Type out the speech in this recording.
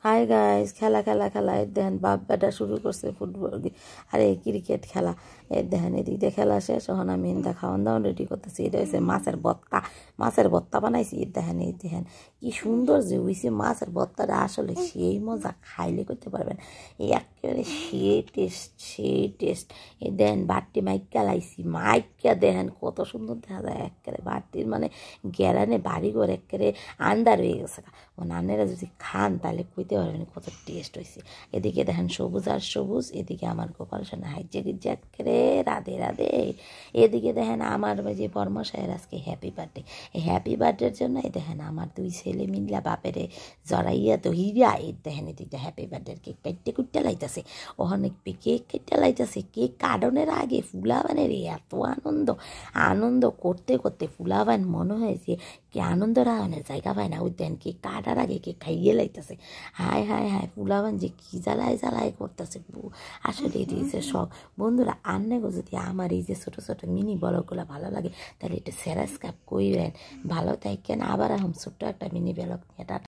Hi guys, খেলা খেলা খেলা এই দেখেন বাপ বেটা শুরু করছে ফুটবল আরে ক্রিকেট খেলা। এই দেখেন এদিক দিয়ে খেলা শেষ, এখন আমি ইন্দা খাওয়ান দাওয়ান রেডি করতেছি। এটা হচ্ছে মাছের ভর্তা বানাইছি। এই দেখেন কি সুন্দর যে হইছে মাছের ভর্তাটা, আসলে সেই মজা, খাইলে করতে পারবেন। এই একেবারে সেই টেস্ট। এই দেখেন বাটি মাইকা লাইছি, মাইকা দেখেন কত সুন্দর দেখা যায়। একেবারে বাটির মানে গেরানে বাড়ি করে একেবারে আন্দার হয়ে গেছে। নানেরা যদি খান তাহলে কইতে পারবেন কত টেস্ট হয়েছে। এদিকে দেখেন সবুজ আর সবুজ, এদিকে আমার গোপাল সোনা হাইজে গিজে একেবারে রাধে রাধে। এদিকে দেখেন আমার যে বর্মশায়ের আজকে হ্যাপি বার্থডে। এই হ্যাপি বার্থডের জন্য এই দেখেন আমার দুই ছেলে মিল্লা বাপেরে জড়াইয়া তো হিরা। এই দেখেন এদিকটা হ্যাপি বার্থডের কেক কাটতে কুটতে লাইতেছে, অনেক কেক কেটে লাইতেছে। কেক কাটনের আগে ফুলাবানের এত আনন্দ করতে করতে ফুলাবান মনে হয় যে কি আনন্দ রাখনের জায়গা পায় না। ওই দেন কেক কাটার আগে কেক খাইয়ে লাইতেছে। হায় হায় হায় ফুলাবান যে কি জ্বালায় করতেছে। আসলে এটি যে শখ। বন্ধুরা আন্নেগো যদি আমার এই যে ছোটো ছোটো মিনি ব্লগগুলো ভালো লাগে তাহলে একটু সাবস্ক্রাইব কইরেন। ভালো থাকেন, আবার এখন ছোট্ট একটা মিনি ব্লগ নিয়ে